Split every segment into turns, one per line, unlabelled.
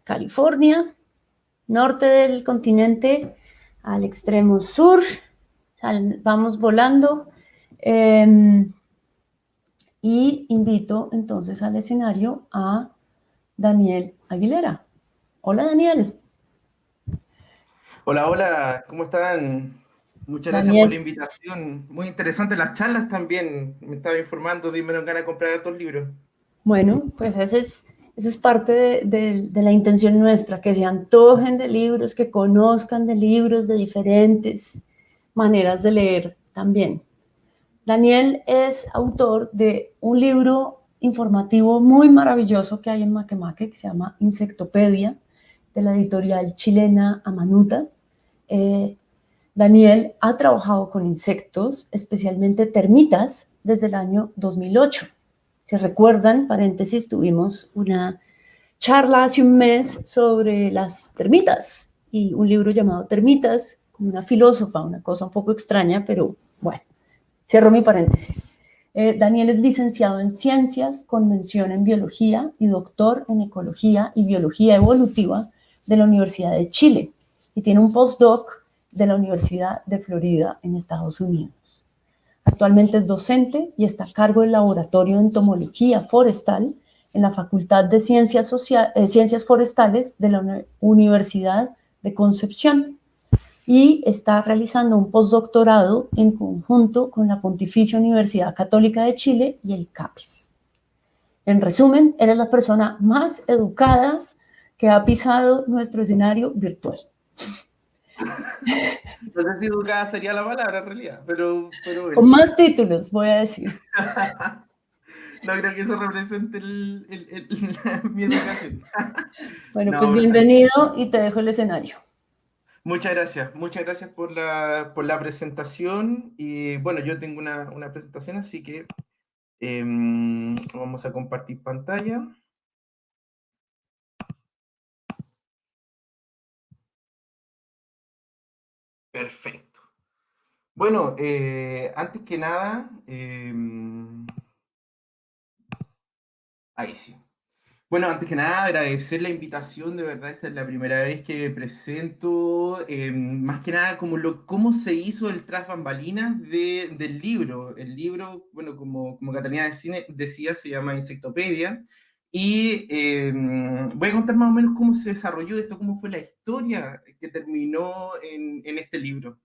California, norte del continente, al extremo sur. Vamos volando. Y invito entonces al escenario a Daniel Aguilera. Hola, Daniel.
Hola, hola, ¿cómo están? Muchas gracias por la
Daniel,
invitación. Muy interesantes las charlas también. Me estaba informando, me dan ganas de comprar estos libros.
bueno, pues eso es parte de la intención nuestra, que se antojen de libros, que conozcan de libros de diferentes maneras de leer también. Daniel es autor de un libro informativo muy maravilloso que hay en Makemake, que se llama Insectopedia, de la editorial chilena Amanuta. Eh, Daniel ha trabajado con insectos, especialmente termitas, desde el año 2008. Si recuerdan, paréntesis, tuvimos una charla hace un mes sobre las termitas y un libro llamado Termitas, con una filósofa, una cosa un poco extraña, pero bueno, cierro mi paréntesis. Daniel es licenciado en Ciencias, con mención en Biología y doctor en Ecología y Biología Evolutiva de la Universidad de Chile y tiene un postdoc de la Universidad de Florida en Estados Unidos. Actualmente es docente y está a cargo del Laboratorio de Entomología Forestal en la Facultad de Ciencias Forestales de la Universidad de Concepción y está realizando un postdoctorado en conjunto con la Pontificia Universidad Católica de Chile y el CAPES. En resumen, eres la persona más educada que ha pisado nuestro escenario virtual.
No sé si educada sería la palabra en realidad, pero bueno.
Con más títulos, voy a decir.
No creo que eso represente mi educación.
Bueno, pues
No,
bienvenido y te dejo el escenario.
muchas gracias por la presentación. Y bueno, yo tengo una presentación, así que vamos a compartir pantalla. Perfecto. Bueno, antes que nada, ahí sí. Bueno, antes que nada, agradecer la invitación, de verdad, esta es la primera vez que me presento, más que nada cómo se hizo el tras bambalinas del libro. El libro, bueno, como Catalina decía, se llama Insectopedia, y voy a contar más o menos cómo se desarrolló esto, cómo fue la historia que terminó en este libro.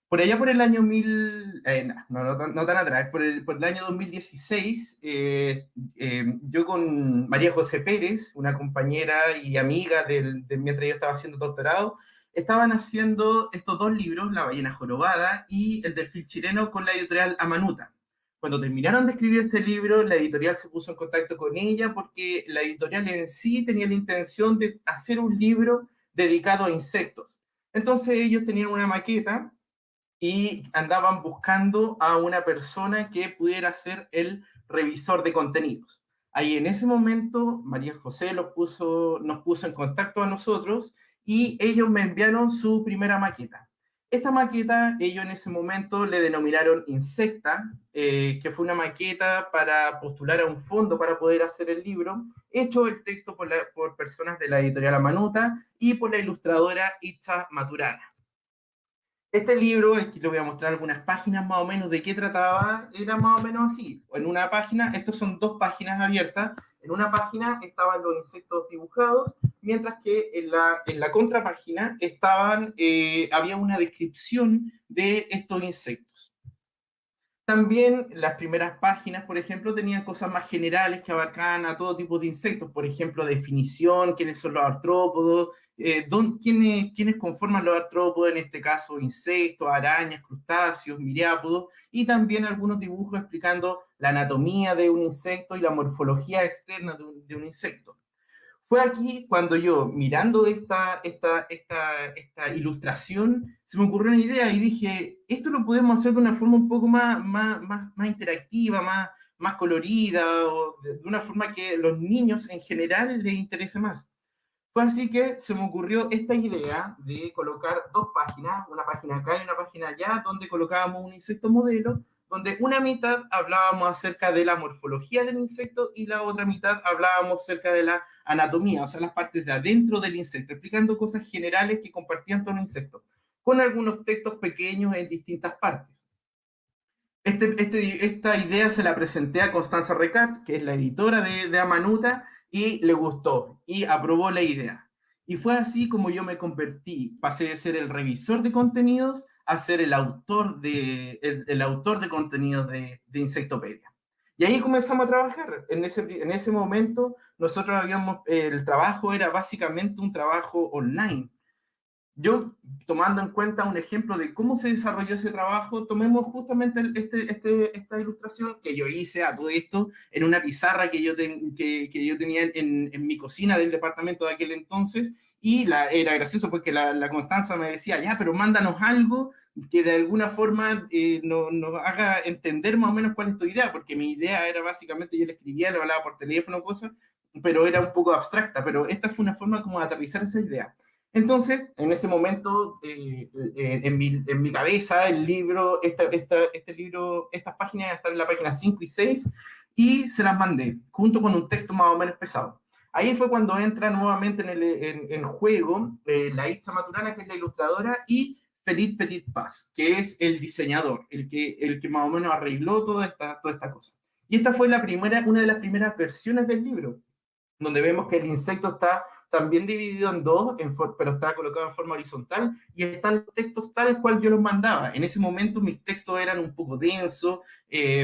Por allá por el año no tan atrás, por el año 2016, yo con María José Pérez, una compañera y amiga mientras yo estaba haciendo doctorado, estaban haciendo estos dos libros, La ballena jorobada y El delfín chileno, con la editorial Amanuta. Cuando terminaron de escribir este libro, la editorial se puso en contacto con ella porque la editorial en sí tenía la intención de hacer un libro dedicado a insectos. Entonces ellos tenían una maqueta y andaban buscando a una persona que pudiera ser el revisor de contenidos. Ahí en ese momento María José nos puso en contacto a nosotros y ellos me enviaron su primera maqueta. Esta maqueta ellos en ese momento le denominaron Insecta, que fue una maqueta para postular a un fondo para poder hacer el libro, hecho el texto por personas de la editorial Amanuta y por la ilustradora Itza Maturana. Este libro, aquí le voy a mostrar algunas páginas más o menos de qué trataba, era más o menos así. En una página, estos son dos páginas abiertas, en una página estaban los insectos dibujados, mientras que en la contrapágina había una descripción de estos insectos. También las primeras páginas, por ejemplo, tenían cosas más generales que abarcaban a todo tipo de insectos, por ejemplo, definición, quiénes son los artrópodos, quiénes conforman los artrópodos, en este caso insectos, arañas, crustáceos, miriápodos, y también algunos dibujos explicando la anatomía de un insecto y la morfología externa de un insecto. Fue aquí cuando yo, mirando esta ilustración, se me ocurrió una idea y dije, esto lo podemos hacer de una forma un poco más interactiva, más colorida, o de una forma que a los niños en general les interese más. Fue así que se me ocurrió esta idea de colocar dos páginas, una página acá y una página allá, donde colocábamos un insecto modelo, donde una mitad hablábamos acerca de la morfología del insecto y la otra mitad hablábamos acerca de la anatomía, o sea, las partes de adentro del insecto, explicando cosas generales que compartían todos los insectos, con algunos textos pequeños en distintas partes. Esta idea se la presenté a Constanza Recart, que es la editora de Amanuta, y le gustó y aprobó la idea. Y fue así como yo me convertí, pasé de ser el revisor de contenidos a ser el autor de contenidos de Insectopedia. Y ahí comenzamos a trabajar. En ese momento nosotros el trabajo era básicamente un trabajo online. Yo, tomando en cuenta un ejemplo de cómo se desarrolló ese trabajo, tomemos justamente esta ilustración que yo hice a todo esto en una pizarra que yo tenía en mi cocina del departamento de aquel entonces, y era gracioso porque la Constanza me decía, ya, pero mándanos algo que de alguna forma nos haga entender más o menos cuál es tu idea, porque mi idea era básicamente, yo le escribía, le hablaba por teléfono, cosas, pero era un poco abstracta, pero esta fue una forma como de aterrizar esa idea. Entonces, en ese momento, en mi cabeza, el libro, este libro, estas páginas están en la página 5 y 6, y se las mandé, junto con un texto más o menos pesado. Ahí fue cuando entra nuevamente en juego la Itza Maturana, que es la ilustradora, y Felipe Petit Paz, que es el diseñador, el que más o menos arregló toda esta cosa. Y esta fue una de las primeras versiones del libro, donde vemos que el insecto está también dividido en dos, pero está colocado en forma horizontal, y están los textos tales cual yo los mandaba. En ese momento mis textos eran un poco densos,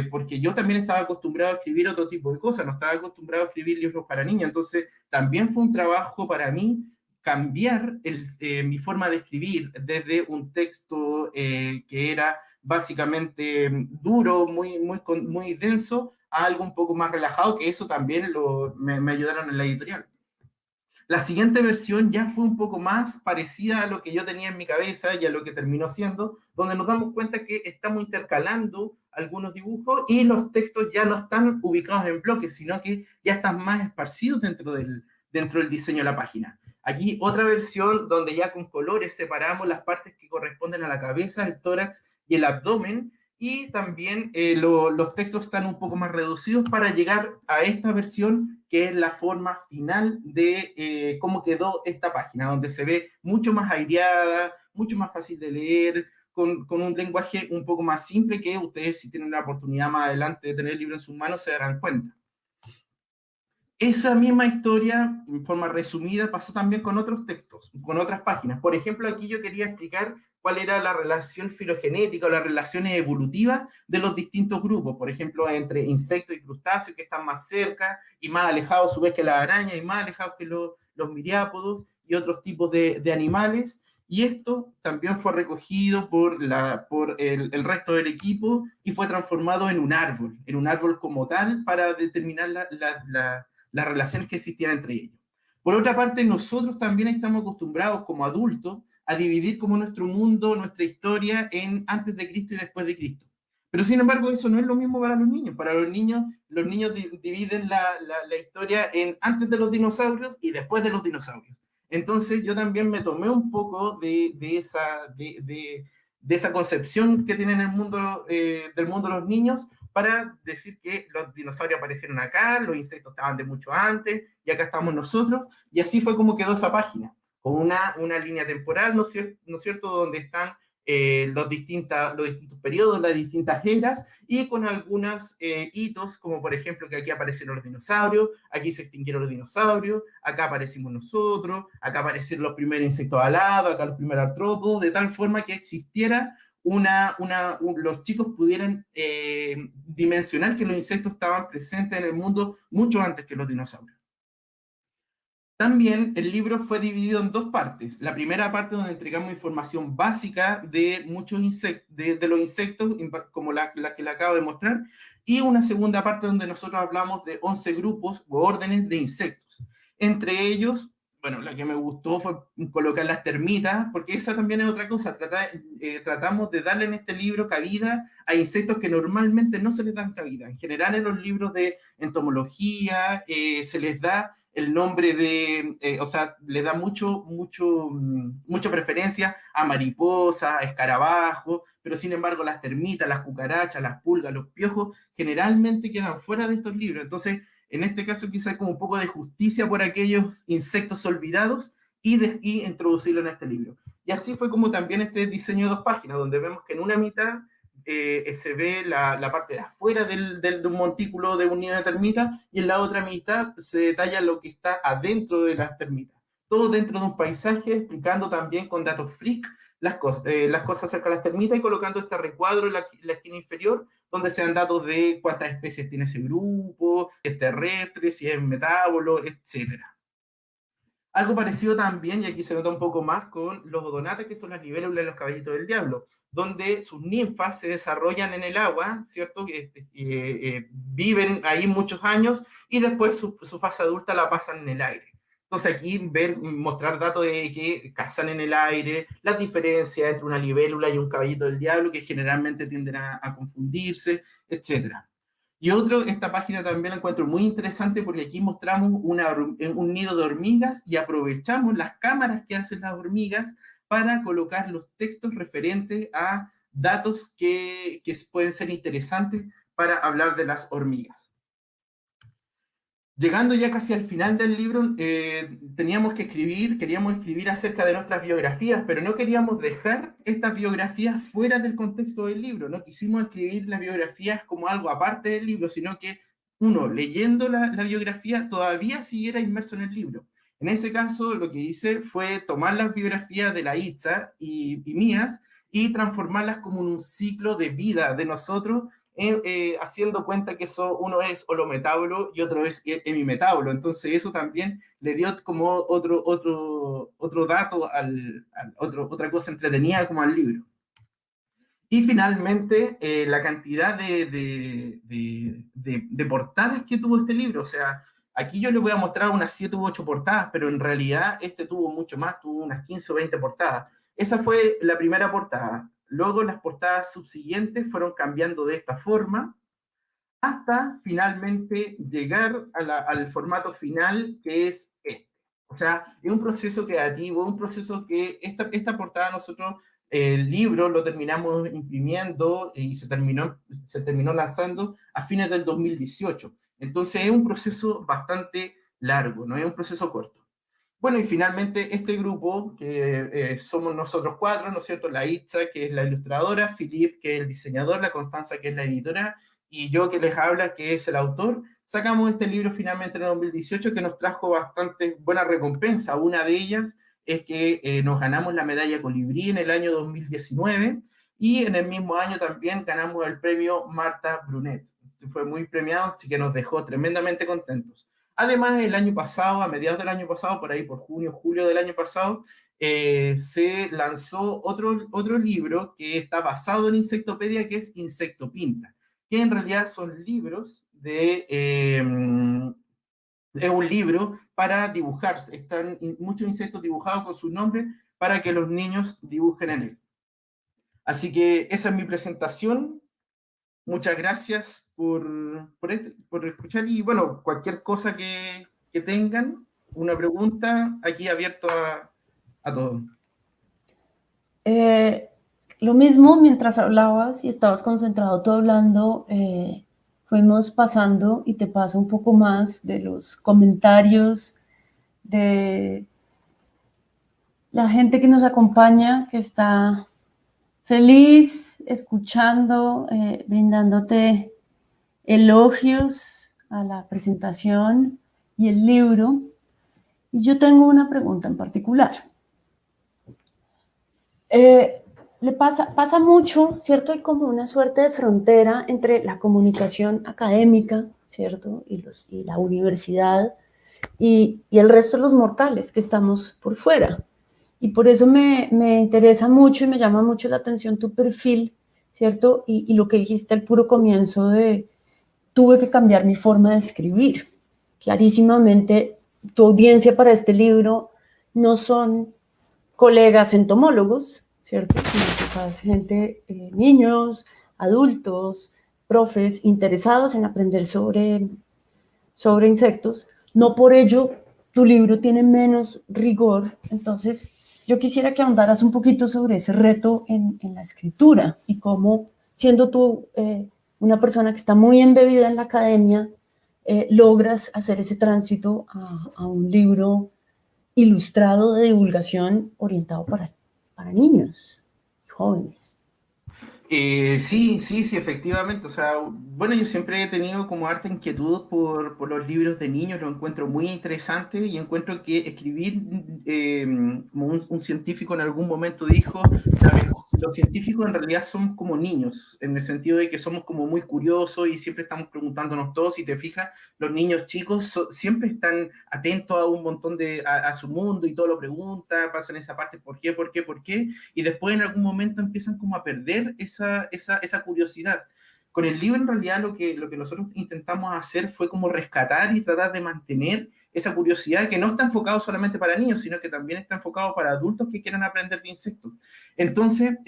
porque yo también estaba acostumbrado a escribir otro tipo de cosas, no estaba acostumbrado a escribir libros para niños, entonces también fue un trabajo para mí cambiar mi forma de escribir desde un texto que era básicamente duro, muy denso, a algo un poco más relajado, que eso también me ayudaron en la editorial. La siguiente versión ya fue un poco más parecida a lo que yo tenía en mi cabeza y a lo que terminó siendo, donde nos damos cuenta que estamos intercalando algunos dibujos y los textos ya no están ubicados en bloques, sino que ya están más esparcidos dentro del diseño de la página. Aquí otra versión donde ya con colores separamos las partes que corresponden a la cabeza, el tórax y el abdomen, y también los textos están un poco más reducidos para llegar a esta versión que es la forma final de cómo quedó esta página, donde se ve mucho más aireada, mucho más fácil de leer, con un lenguaje un poco más simple que ustedes, si tienen la oportunidad más adelante de tener el libro en sus manos, se darán cuenta. Esa misma historia, en forma resumida, pasó también con otros textos, con otras páginas. Por ejemplo, aquí yo quería explicar cuál era la relación filogenética o las relaciones evolutivas de los distintos grupos, por ejemplo, entre insectos y crustáceos que están más cerca y más alejados a su vez que las arañas y más alejados que los miriápodos y otros tipos de animales. Y esto también fue recogido por el resto del equipo y fue transformado en un árbol como tal para determinar las relaciones que existían entre ellos. Por otra parte, nosotros también estamos acostumbrados como adultos a dividir como nuestro mundo, nuestra historia en antes de Cristo y después de Cristo. Pero sin embargo, eso no es lo mismo para los niños. Para los niños dividen la historia en antes de los dinosaurios y después de los dinosaurios. Entonces yo también me tomé un poco de esa concepción que tienen el mundo, del mundo los niños, para decir que los dinosaurios aparecieron acá, los insectos estaban de mucho antes, y acá estamos nosotros, y así fue como quedó esa página, con una línea temporal, ¿no es cierto?, donde están los distintos periodos, las distintas eras, y con algunos hitos, como por ejemplo que aquí aparecieron los dinosaurios, aquí se extinguieron los dinosaurios, acá aparecimos nosotros, acá aparecieron los primeros insectos alados, acá los primeros artrópodos, de tal forma que existiera los chicos pudieran dimensionar que los insectos estaban presentes en el mundo mucho antes que los dinosaurios. También el libro fue dividido en dos partes. La primera parte donde entregamos información básica de muchos insectos, de los insectos, como la que le acabo de mostrar, y una segunda parte donde nosotros hablamos de 11 grupos o órdenes de insectos. Entre ellos, bueno, la que me gustó fue colocar las termitas, porque esa también es otra cosa. Tratamos de darle en este libro cabida a insectos que normalmente no se les dan cabida. En general, en los libros de entomología se les da el nombre de, o sea, le da mucha preferencia a mariposa, a escarabajo, pero sin embargo las termitas, las cucarachas, las pulgas, los piojos, generalmente quedan fuera de estos libros. Entonces, en este caso quizás como un poco de justicia por aquellos insectos olvidados y introducirlo en este libro. Y así fue como también este diseño de 2 páginas, donde vemos que en una mitad se ve la parte de afuera de un montículo de un nido de termitas y en la otra mitad se detalla lo que está adentro de las termitas. Todo dentro de un paisaje, explicando también con datos freak las cosas acerca de las termitas y colocando este recuadro en la esquina inferior donde se dan datos de cuántas especies tiene ese grupo, si es terrestre, si es metábolo, etcétera. Algo parecido también, y aquí se nota un poco más, con los odonatas, que son las libélulas de los caballitos del diablo, donde sus ninfas se desarrollan en el agua, ¿cierto? Viven ahí muchos años y después su fase adulta la pasan en el aire. Entonces aquí mostrar datos de que cazan en el aire, las diferencias entre una libélula y un caballito del diablo, que generalmente tienden a confundirse, etcétera. Y esta página también la encuentro muy interesante porque aquí mostramos un nido de hormigas y aprovechamos las cámaras que hacen las hormigas para colocar los textos referentes a datos que pueden ser interesantes para hablar de las hormigas. Llegando ya casi al final del libro, queríamos escribir acerca de nuestras biografías, pero no queríamos dejar estas biografías fuera del contexto del libro. No quisimos escribir las biografías como algo aparte del libro, sino que uno, leyendo la biografía, todavía siguiera inmerso en el libro. En ese caso, lo que hice fue tomar las biografías de la Itza y mías y transformarlas como en un ciclo de vida de nosotros, haciendo cuenta que uno es holometábulo y otro es hemimetábulo. Entonces eso también le dio como otro dato, otra cosa entretenida como al libro. Y finalmente, la cantidad de portadas que tuvo este libro. O sea, aquí yo les voy a mostrar unas 7 u 8 portadas, pero en realidad este tuvo mucho más, tuvo unas 15 o 20 portadas. Esa fue la primera portada. Luego las portadas subsiguientes fueron cambiando de esta forma hasta finalmente llegar al formato final que es este. O sea, es un proceso creativo, un proceso que esta portada nosotros, el libro lo terminamos imprimiendo y se terminó lanzando a fines del 2018. Entonces es un proceso bastante largo, no es un proceso corto. Bueno, y finalmente este grupo, que somos nosotros 4, ¿no es cierto? La Itza, que es la ilustradora, Philippe, que es el diseñador, la Constanza, que es la editora, y yo que les habla, que es el autor, sacamos este libro finalmente en el 2018 que nos trajo bastante buena recompensa. Una de ellas es que nos ganamos la medalla Colibrí en el año 2019 y en el mismo año también ganamos el premio Marta Brunet. Fue muy premiado, así que nos dejó tremendamente contentos. Además, el año pasado, a mediados del año pasado, por ahí por junio, julio del año pasado, se lanzó otro libro que está basado en Insectopedia, que es Insectopinta, que en realidad son libros es un libro para dibujar. Están muchos insectos dibujados con su nombre para que los niños dibujen en él. Así que esa es mi presentación. Muchas gracias por escuchar y bueno, cualquier cosa que tengan, una pregunta, aquí abierto a todo.
Lo mismo, mientras hablabas y estabas concentrado tú hablando, fuimos pasando y te paso un poco más de los comentarios de la gente que nos acompaña, que está feliz escuchando, brindándote elogios a la presentación y el libro. Y yo tengo una pregunta en particular. Pasa mucho, ¿cierto? Hay como una suerte de frontera entre la comunicación académica, ¿cierto? Y la universidad y el resto de los mortales que estamos por fuera. Y por eso me interesa mucho y me llama mucho la atención tu perfil, ¿cierto? Y lo que dijiste al puro comienzo de tuve que cambiar mi forma de escribir. Clarísimamente, tu audiencia para este libro no son colegas entomólogos, ¿cierto? Sino que es gente, niños, adultos, profes, interesados en aprender sobre insectos. No por ello tu libro tiene menos rigor. Entonces, yo quisiera que ahondaras un poquito sobre ese reto en la escritura y cómo, siendo tú una persona que está muy embebida en la academia, logras hacer ese tránsito a un libro ilustrado de divulgación orientado para niños y jóvenes.
Sí, sí, sí, efectivamente. O sea, bueno, yo siempre he tenido como harta inquietud por los libros de niños, lo encuentro muy interesante y encuentro que escribir, como un científico en algún momento dijo, ¿sabes? Los científicos en realidad son como niños, en el sentido de que somos como muy curiosos y siempre estamos preguntándonos todos. Si te fijas, los niños chicos siempre están atentos a un montón a su mundo y todo lo preguntan, pasan esa parte, ¿por qué, por qué, por qué? Y después en algún momento empiezan como a perder esa curiosidad. Con el libro en realidad lo que nosotros intentamos hacer fue como rescatar y tratar de mantener esa curiosidad que no está enfocado solamente para niños, sino que también está enfocado para adultos que quieran aprender de insectos. Entonces,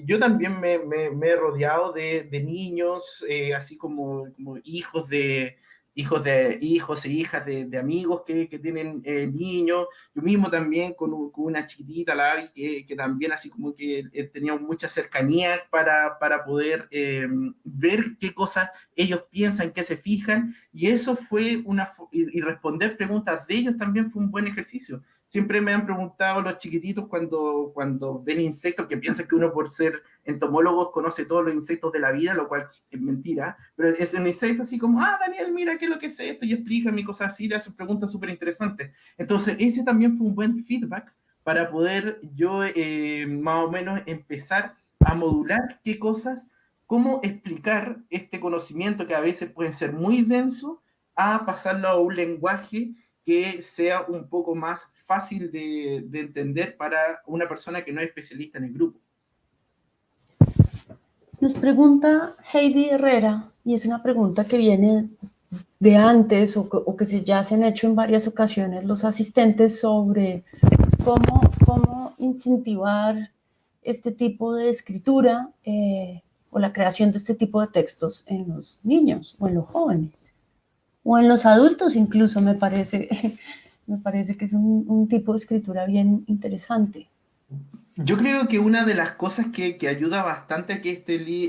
yo también me he rodeado de niños, así como hijos e hijas de amigos que tienen niños. Yo mismo también con una chiquitita, la Abby, que también así como que tenía mucha cercanía para poder ver qué cosas ellos piensan, qué se fijan, y eso fue y responder preguntas de ellos también fue un buen ejercicio. Siempre me han preguntado los chiquititos cuando ven insectos, que piensan que uno por ser entomólogos conoce todos los insectos de la vida, lo cual es mentira, pero es un insecto así como, Daniel, mira qué es lo que es esto, y explícame cosas así, le hacen preguntas súper interesantes. Entonces, ese también fue un buen feedback para poder yo más o menos empezar a modular qué cosas, cómo explicar este conocimiento que a veces puede ser muy denso, a pasarlo a un lenguaje que sea un poco más fácil de entender para una persona que no es especialista en el grupo.
Nos pregunta Heidi Herrera, y es una pregunta que viene de antes o que ya se han hecho en varias ocasiones los asistentes sobre cómo incentivar este tipo de escritura o la creación de este tipo de textos en los niños o en los jóvenes o en los adultos incluso, me parece que es un tipo de escritura bien interesante.
Yo creo que una de las cosas que ayuda bastante a que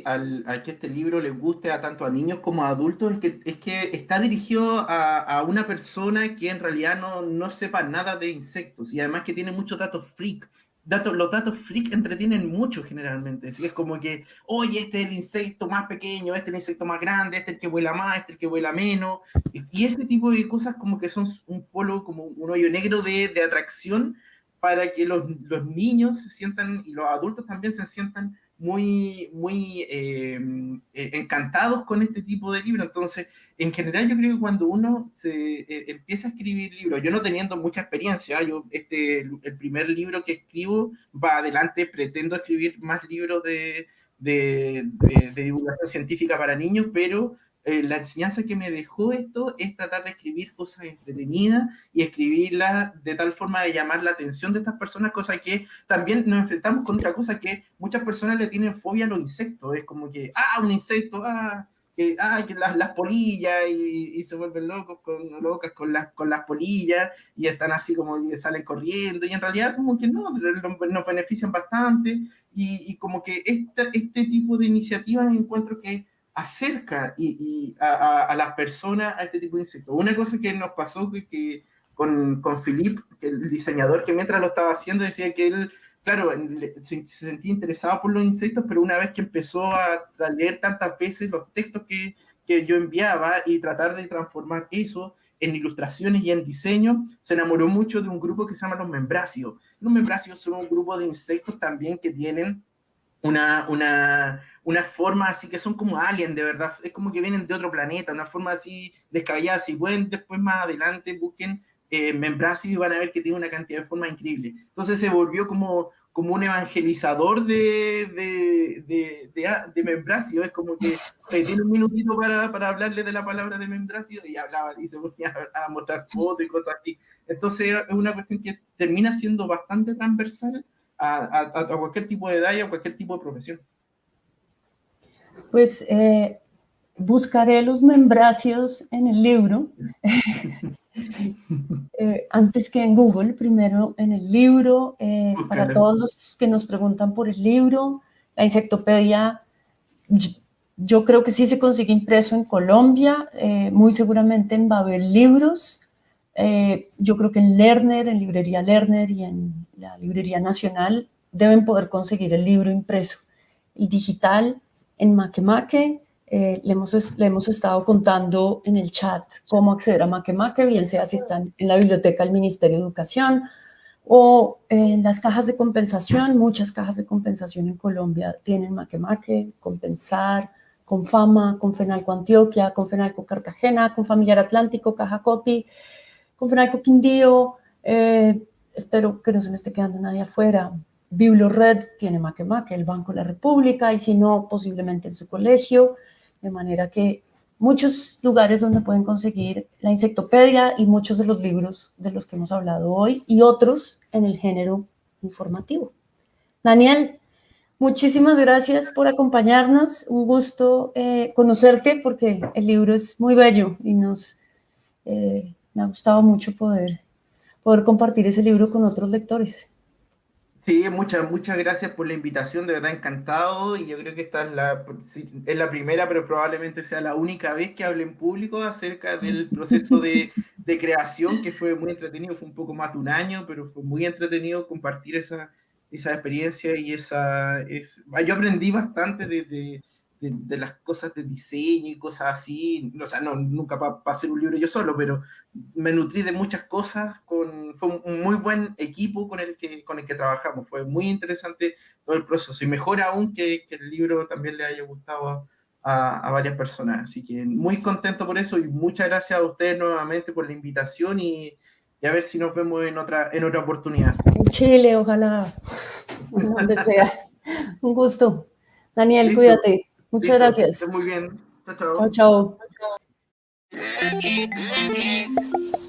a que este libro le guste a tanto a niños como a adultos es que está dirigido a una persona que en realidad no sepa nada de insectos y además que tiene muchos datos freak. Los datos freak entretienen mucho generalmente. Así es como que, oye, este es el insecto más pequeño, este es el insecto más grande, este es el que vuela más, este es el que vuela menos. Y ese tipo de cosas como que son un polo, como un hoyo negro de atracción para que los niños se sientan y los adultos también se sientan muy encantados con este tipo de libros. Entonces, en general yo creo que cuando uno empieza a escribir libros, yo no teniendo mucha experiencia, el primer libro que escribo va adelante, pretendo escribir más libros de divulgación científica para niños, pero la enseñanza que me dejó esto es tratar de escribir cosas entretenidas y escribirlas de tal forma de llamar la atención de estas personas, cosa que también nos enfrentamos con otra cosa que muchas personas le tienen fobia a los insectos. Es como que, un insecto, que las polillas y se vuelven locas con las polillas y están así como y salen corriendo y en realidad como que no, nos benefician bastante y como que este tipo de iniciativas encuentro que acerca a las personas a este tipo de insectos. Una cosa que nos pasó que con Philippe, que el diseñador, que mientras lo estaba haciendo decía que él, claro, se sentía interesado por los insectos, pero una vez que empezó a leer tantas veces los textos que yo enviaba y tratar de transformar eso en ilustraciones y en diseño, se enamoró mucho de un grupo que se llama los membráceos. Los membráceos son un grupo de insectos también que tienen una forma así que son como aliens, de verdad, es como que vienen de otro planeta, una forma así descabellada. Si pueden después más adelante busquen Membrasio y van a ver que tiene una cantidad de formas increíble. Entonces se volvió como un evangelizador de Membrasio, es como que tiene un minutito para hablarle de la palabra de Membrasio y hablaba y se ponía a mostrar fotos y cosas así. Entonces es una cuestión que termina siendo bastante transversal a cualquier tipo de edad y a cualquier tipo de profesión.
Pues buscaré los membracios en el libro Antes que en Google, primero en el libro, para
Búscalo.
todos los que nos preguntan por el libro, la Insectopedia, yo creo que sí se consigue impreso en Colombia, muy seguramente en Babel Libros, yo creo que en Lerner, en Librería Lerner y en la Librería Nacional deben poder conseguir el libro impreso. Y digital, en Makemake, le hemos estado contando en el chat cómo acceder a Makemake, bien sea si están en la biblioteca del Ministerio de Educación o en las cajas de compensación. Muchas cajas de compensación en Colombia tienen Makemake, Compensar, Confama, Confenalco Antioquia, Confenalco Cartagena, Confamiliar Atlántico, Caja Copy, Confenalco Quindío, espero que no se me esté quedando nadie afuera. BibloRed tiene Makemake, el Banco de la República, y si no, posiblemente en su colegio, de manera que muchos lugares donde pueden conseguir la Insectopedia y muchos de los libros de los que hemos hablado hoy y otros en el género informativo. Daniel, muchísimas gracias por acompañarnos, un gusto conocerte porque el libro es muy bello y me ha gustado mucho poder compartir ese libro con otros lectores.
Sí, muchas gracias por la invitación, de verdad encantado. Y yo creo que esta es sí, es la primera, pero probablemente sea la única vez que hable en público acerca del proceso de creación, que fue muy entretenido. Fue un poco más de un año, pero fue muy entretenido compartir esa experiencia y yo aprendí bastante de las cosas de diseño y cosas así. O sea, no, nunca para hacer un libro yo solo, pero me nutrí de muchas cosas, fue un muy buen equipo con el que trabajamos, fue muy interesante todo el proceso y mejor aún que el libro también le haya gustado a varias personas, así que muy contento por eso y muchas gracias a ustedes nuevamente por la invitación y a ver si nos vemos en otra oportunidad.
En Chile, ojalá, donde sea. Un gusto. Daniel,
Listo,
cuídate. Muchas
listo, que estés
gracias.
muy bien, chao,
Chao,
chao.
chao.